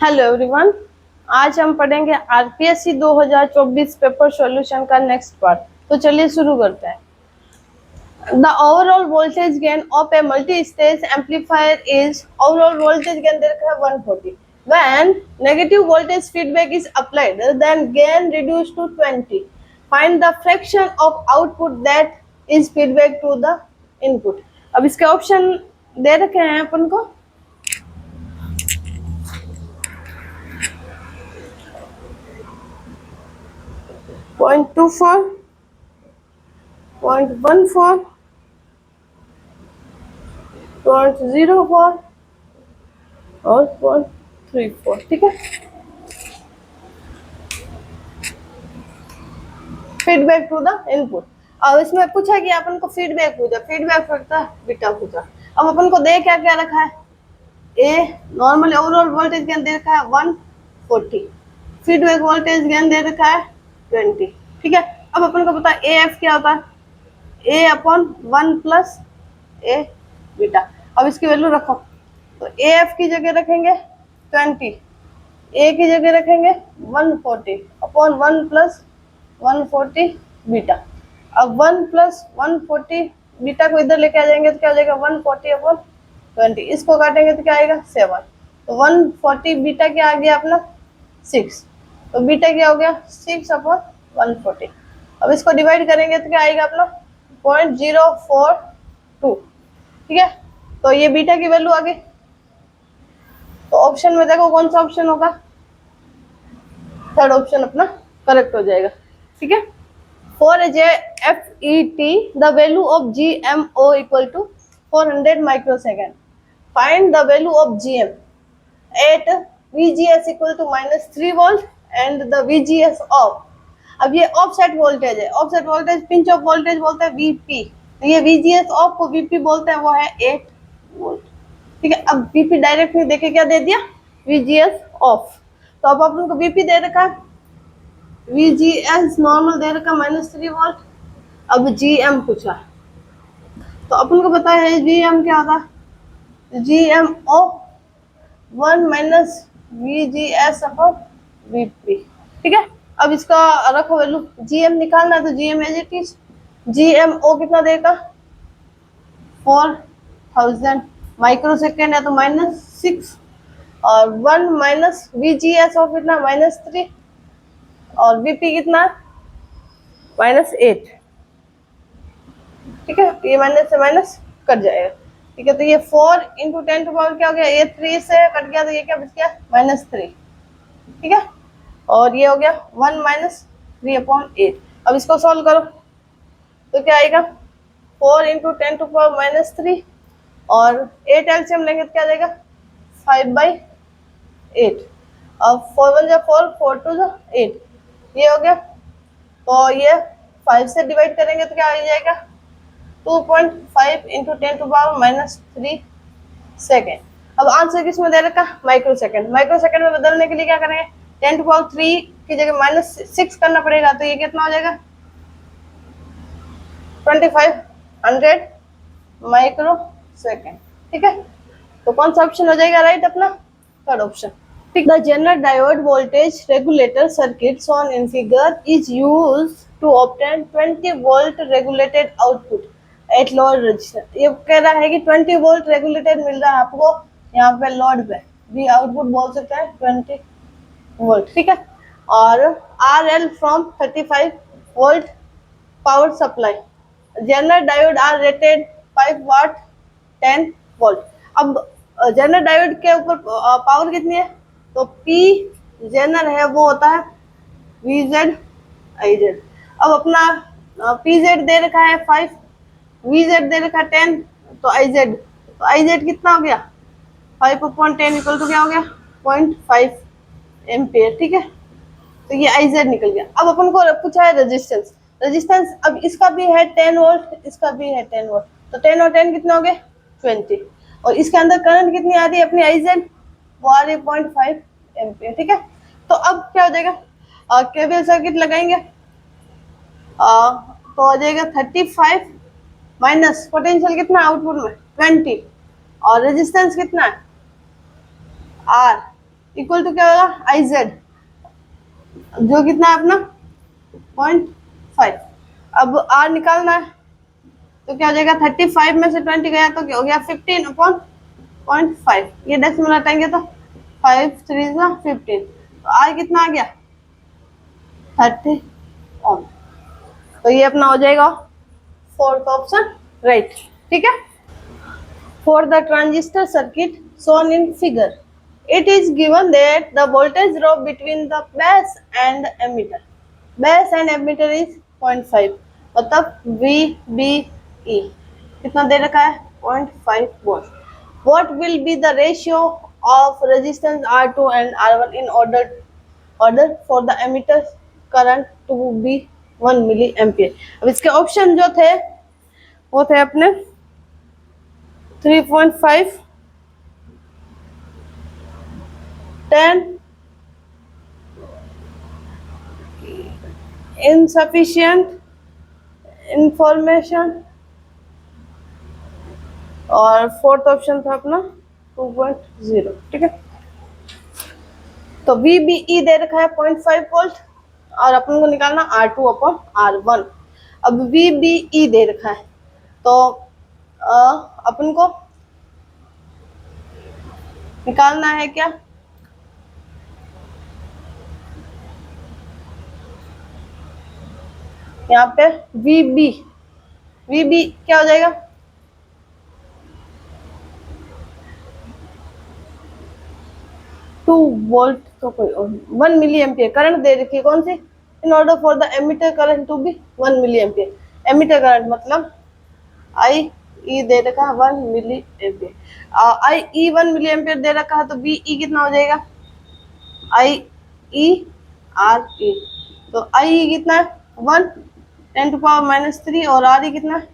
Hello everyone. आज हम पढ़ेंगे आरपीएससी 2024 पेपर सॉल्यूशन का नेक्स्ट पार्ट। तो चलिए शुरू करते हैं। The overall voltage gain of a multi stage amplifier is overall voltage gain दे रखा है 140 when negative voltage feedback is applied then gain reduce to 20। Find the fraction of output that is feedback to the input. अब इसके option दे रखे हैं अपन को। 0.24, 0.14, 0.04 और 0.34। ठीक है। Feedback to the input. अब इसमें पूछा कि अपन को फीडबैक पूछा, फीडबैक फैक्टर बीटा पूछा। अब अपन को दे क्या क्या रखा है, a normal overall voltage gain दे रखा है 140, फीडबैक वोल्टेज गेन दे रखा है 20। ठीक है। अब अपन को पता है ए एफ क्या होता है, ए अपॉन 1 प्लस ए बीटा। अब इसकी वैल्यू रखो, तो ए एफ की जगह रखेंगे 20, ए की जगह रखेंगे 140 अपॉन 1 प्लस 140 बीटा। अब 1 प्लस 140 बीटा को इधर लेके आ जाएंगे तो क्या हो जाएगा 140 अपॉन 20, इसको काटेंगे तो क्या आएगा 7। तो 140 बीटा क्या आ गया अपना 6, तो बीटा क्या हो गया 6 अपॉन 140। अब इसको डिवाइड करेंगे तो क्या आएगा अपना 0.042। ठीक है। तो ये बीटा की वैल्यू आ गई। तो ऑप्शन में देखो कौन सा ऑप्शन होगा, थर्ड ऑप्शन अपना करेक्ट हो जाएगा। ठीक है। For J F E T the value of G M O equal to 400 microsecond. Find the value of G M at VGS equal to -3 volt and the VGS off. अब ये offset voltage है, offset voltage pinch off voltage बोलते हैं VP, तो ये VGS of को VP बोलते हैं, वो है 8 वोल्ट। ठीक है। अब VP डायरेक्ट नहीं देखे क्या दे दिया VGS ऑफ, तो अब अपन को VP दे रखा है, VGS नॉर्मल दे रखा -3 वोल्ट। अब GM पूछा, तो अपन को पता है GM क्या होता है, GM of 1 minus VGS upon VP। ठीक है। अब इसका रखो वैल्यू, GM निकालना है तो GM as it is, GMO कितना देगा 4000 माइक्रोसेकेंड है तो -6 और 1 माइनस VGS ऑफ कितना -3 और VP कितना -8। ठीक है। ये माइनस से माइनस कट जाएगा। ठीक है। तो ये 4 इंटू 10 टू पावर क्या हो गया, ये 3 से कट गया तो ये क्या बच गया -3। ठीक है। और ये हो गया 1 माइनस 3 अपॉन 8। अब इसको सॉल्व करो तो क्या आएगा 4 इंटू 10 टू पावर -3 और 8 एलसीएम लेंगे तो क्या जाएगा 5/8। अब 4 1 जा 4, 4 2 जा 8, ये हो गया। तो ये 5 से डिवाइड करेंगे तो क्या आ जाएगा 2.5 इंटू 10 टू पावर -3 सेकेंड। अब आंसर किसमें दे रखा माइक्रो सेकेंड, माइक्रो सेकेंड में बदलने के लिए क्या करेंगे 10 टू पावर 3 की जगह -6 करना पड़ेगा, तो ये कितना हो जाएगा 2500 माइक्रो सेकेंड। ठीक है। तो कौन सा ऑप्शन हो जाएगा राइट अपना third option. The general diode voltage regulator circuit shown in figure is used to obtain 20 volt regulated output at load resistance। ये कह रहा है कि 20 वोल्ट रेगुलेटेड मिल रहा है आपको यहाँ पे लोड पे, भी आउटपुट बोल सकते हैं 20 वोल्ट। ठीक है। और RL from 35 volt power supply, general diode are rated 5 watt 10 volt. अब जनरल डायोड के ऊपर पावर कितनी है, तो P जेनर है वो होता है VZ IZ। अब अपना PZ दे रखा है 5, VZ दे रखा है 10, तो IZ कितना हो गया 5/10 इक्वल टू क्या हो गया 0.5 एम्पियर। ठीक है। तो ये IZ निकल गया। अब अपन को पूछा है रेजिस्टेंस, रेजिस्टेंस अब इसका भी है 10 वोल्ट, इसका भी है 10 वोल्ट, तो 10 और 10 कितना हो गए 20, और इसके अंदर करंट कितनी आ रही है अपनी IZ, वो आ रही है 0.5 एम्पियर। ठीक है। तो अब क्या हो जाएगा केवीएल सर्किट लगाएंगे, तो हो जाएगा 35 माइनस पोटेंशियल कितना आउटपुट में 20 और रेजिस्टेंस कितना है R इक्वल टू क्या होगा आई जेड, जो कितना है अपना 0.5। अब आर निकालना है तो क्या हो जाएगा 35 में से 20 गया तो क्या हो गया 15 अपॉन 0.5, ये डेसिमल हटाएंगे तो 5 3 15, तो आर कितना आ गया 30 ओम। तो ये अपना हो जाएगा फोर्थ ऑप्शन राइट। ठीक है। For the transistor circuit shown in figure, it is given that the voltage drop between the base and emitter. Base and emitter is 0.5, मतलब VBE कितना दे रखा है 0.5 volt. What will be the ratio of resistance R2 and R1 in order for the emitter current to be 1 milliampere? अब इसके option जो थे वो थे अपने 3.5, 10, insufficient इंफॉर्मेशन, और फोर्थ ऑप्शन था अपना 2.0। ठीक है। तो VBE दे रखा है 0.5 वोल्ट और अपन को निकालना R2 अपॉन R1। अब VBE दे रखा है तो अपन को निकालना है क्या, यहाँ पे VB क्या हो जाएगा 2 वोल्ट, तो कोई 1 मिली एम्पियर करंट दे रखी है कौन सी, in order for the emitter current to be 1 milli ampere. Emitter current मतलब आई ई दे रखा है 1 मिली एम्पियर, आई ई 1 मिली एम्पियर दे रखा है तो बी ई कितना हो जाएगा आई ई आर ई, तो आई ई कितना है 1 10⁻³ और आर ई कितना है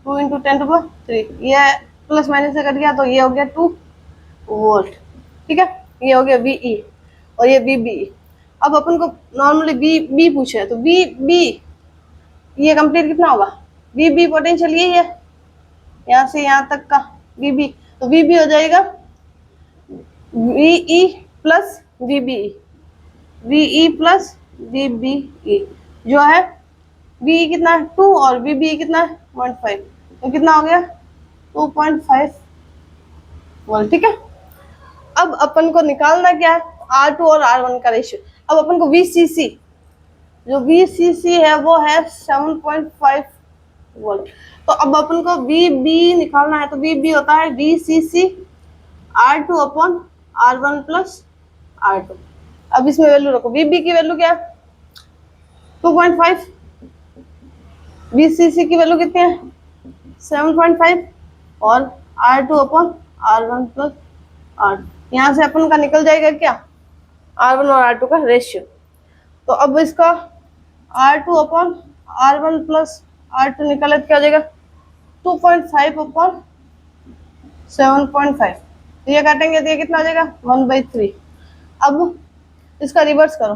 2 × 10⁻³, ये प्लस माइनस से कट गया तो ये हो गया 2 वोल्ट। ठीक है, ये हो गया VE और ये VBE। अब अपन को नॉर्मली बी पूछे तो बी ये कंप्लीट कितना होगा, VB पोटेंशियल यही है यहाँ से यहाँ तक का VB, तो VB हो जाएगा VE plus VBE, VE plus VBE जो है VE कितना है 2 और VBE कितना है 0.5, तो कितना हो गया 2.5 वोल्ट। ठीक है। अब अपन को निकालना क्या है R2 और R1 का रेशियो। अब अपन को VCC, जो VCC है वो है 7.5 वोल्ट, तो अब अपन को VB निकालना है तो VB होता है VCC R2 upon R1 plus R2। अब इसमें वैल्यू रखो, VB की वैल्यू क्या है 2.5, VCC की वैल्यू कितनी है 7.5 और R2 upon R1 plus R2, यहाँ से अपन का निकल जाएगा क्या R1 और R2 का रेशियो। तो अब इसका R2 upon R1 plus R2 निकाले तो क्या हो जाएगा 2.5 अपॉन 7.5, तो ये काटेंगे तो ये कितना आ जाएगा 1/3। अब इसका रिवर्स करो,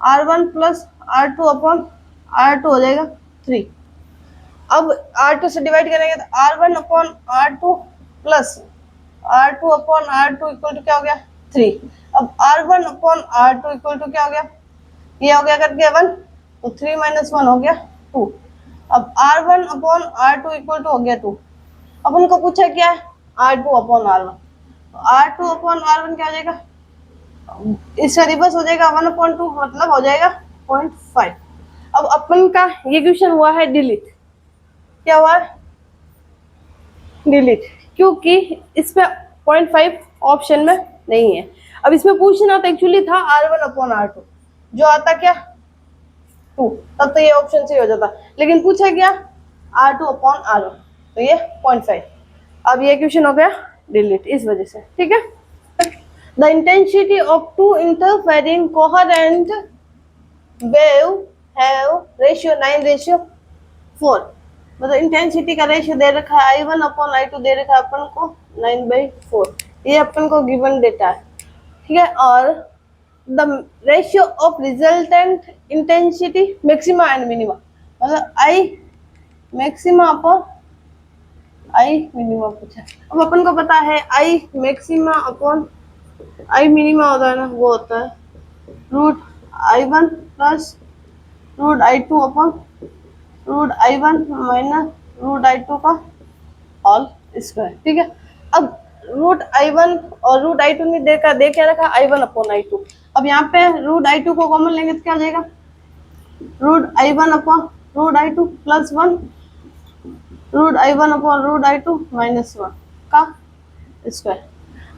R1 plus R2 upon R2 हो जाएगा 3। अब R2 से डिवाइड करेंगे तो R1 upon R2 plus R2 upon R2 equal to क्या हो गया 3। अब R1 upon R2 equal to क्या हो गया, ये हो गया कट गया 1, तो 3 - 1 हो गया 2। अब R1 upon R2 equal to हो गया 2। अब उनको पूछा क्या है R2 अपॉन R1, तो R2 अपॉन R1 क्या हो जाएगा, इसका रिवर्स हो जाएगा 1/2, मतलब हो जाएगा 0.5। अब अपन का ये क्वेश्चन हुआ है डिलीट, क्या हुआ है डिलीट, क्योंकि इसमें 0.5 ऑप्शन में नहीं है। अब इसमें पूछना तो एक्चुअली था R1 अपॉन R2, जो आता क्या 2, तब तो ये ऑप्शन सही हो जाता, लेकिन पूछा क्या R2 अपॉन R1, तो ये 0.5। अब ये क्वेश्चन हो गया डिलीट इस वजह से। ठीक है। The intensity of 2 interfering coherent wave have ratio 9:4, मतलब इंटेंसिटी का रेशियो दे रखा है I1 अपॉन I2 दे रखा है अपन को 9/4, ये अपन को गिवन डेटा है। ठीक है। और the ratio of resultant intensity maxima and minima, मतलब I maxima upon I minima पूछा। अब अपन को पता है I maxima upon I minima होता है ना, वो होता है root I1 plus root I2 upon root I1 minus root I2 का ऑल स्क्वायर। ठीक है, अब रूट I1 और रूट I2 ने दे क्या रखा, I1 अपॉन I2। अब यहाँ पे रूट I2 को कॉमन लेंगे तो क्या आ जाएगा, root I1 upon root I2 plus 1 root I1 upon root I2 minus 1 का स्क्वायर।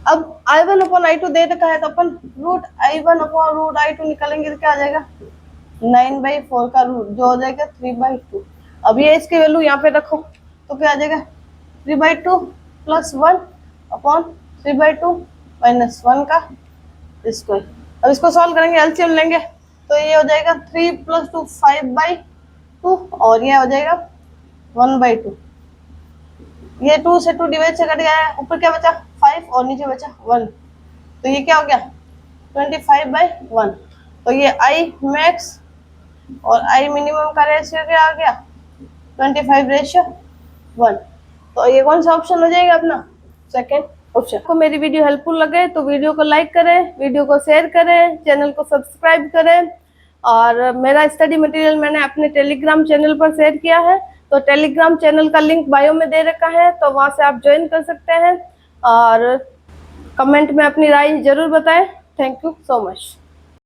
अब I1 अपॉन I2 दे रखा है तो अपन root I1 upon root I2 निकालेंगे तो क्या आ जाएगा, 9/4 का रूट जो हो जाएगा 3/2। अब ये इसकी वैल्यू यहाँ पे रखो तो क्या आ जाएगा, 3/2 प्लस 1 अपॉन 3/2 माइनस 1 का स्क्वायर। अब इसको सॉल्व करेंगे, एलसीएम लेंगे तो ये हो जाएगा 3 प्लस 2 5/2 और ये हो जाएगा 1/2। ये 2 से 2 डिवाइड से कट गया है, ऊपर क्या बचा 5 और नीचे बचा 1, तो ये क्या हो गया 25/1। तो ये आई मैक्स और आई मिनिमम का रेशियो क्या आ गया 25/1। तो ये कौन सा ऑप्शन हो जाएगा अपना, सेकेंड ऑप्शन। आपको मेरी वीडियो हेल्पफुल लगे तो वीडियो को लाइक करें, वीडियो को शेयर करें, चैनल को सब्सक्राइब करें। और मेरा स्टडी मटेरियल मैंने अपने टेलीग्राम चैनल पर शेयर किया है, तो टेलीग्राम चैनल का लिंक बायो में दे रखा है, तो वहां से आप ज्वाइन कर सकते हैं। और कमेंट में अपनी राय जरूर बताएं। Thank you so much.